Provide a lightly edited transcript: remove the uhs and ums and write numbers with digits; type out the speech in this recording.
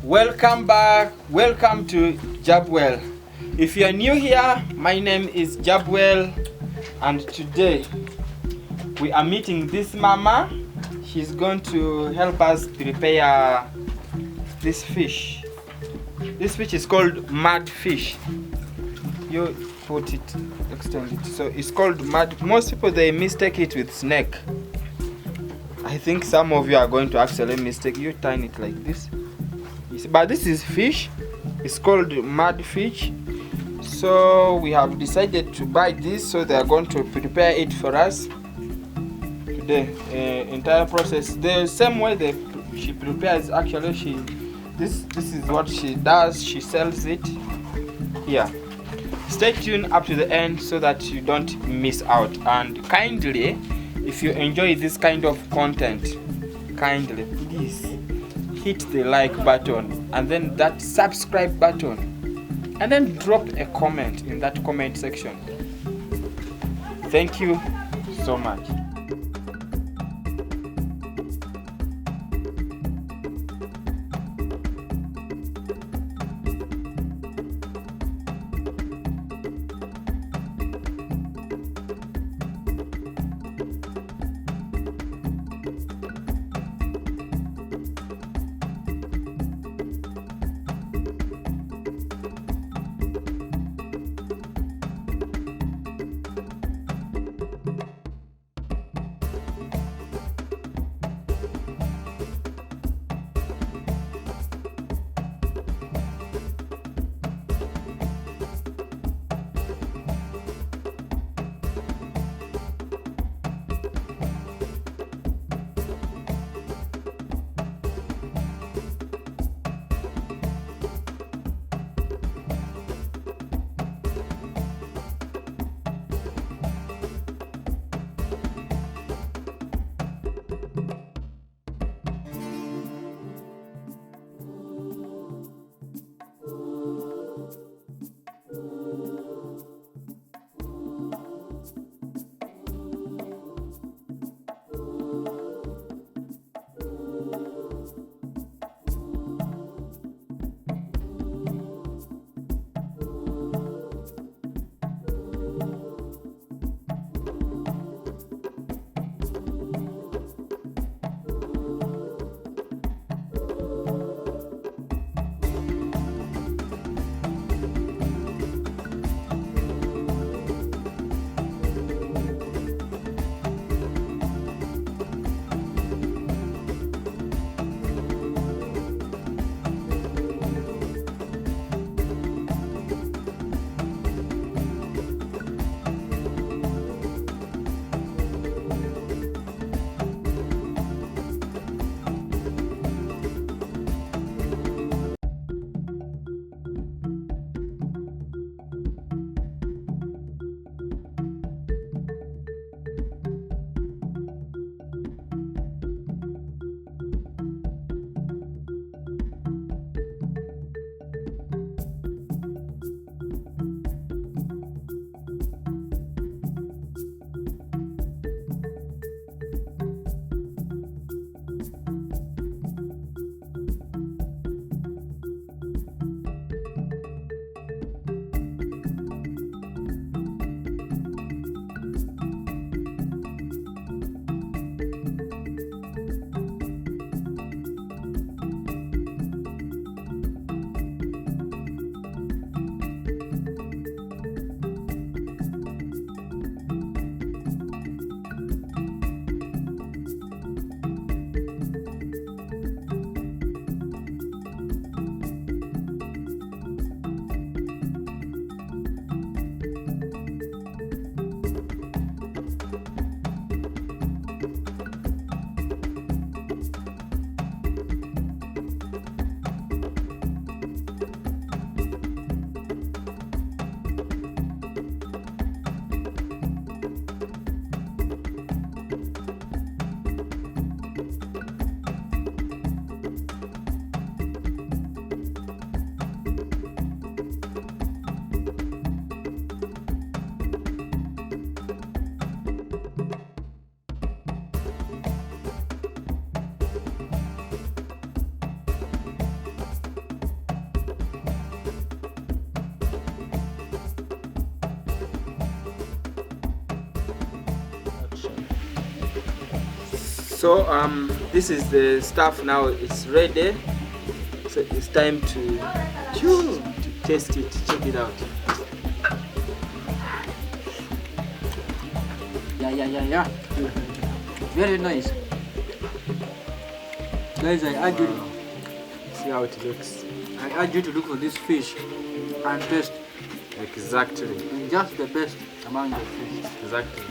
Welcome back. Welcome to Jabwel. If you are new here, my name is Jabwel, and today we are meeting this mama. She's going to help us prepare this fish. This fish is called mud fish. You put it, extend it. So it's called mud. Most people they mistake it with snake. I think some of you are going to actually mistake. You turn it like this. But this is fish. It's called mud fish. So we have decided to buy this, so they are going to prepare it for us today. Entire process the same way she prepares. Actually, this is what she does. She sells it here. Stay tuned up to the end so that you don't miss out. And kindly, if you enjoy this kind of content, kindly please hit the like button and then that subscribe button, and then drop a comment in that comment section. Thank you so much. So this is the stuff now. It's ready. So it's time to taste it. Check it out. Yeah. Very nice. Guys, I urge you. See how it looks. I urge you to look for this fish and taste. Exactly. And just the best among the fish. Exactly.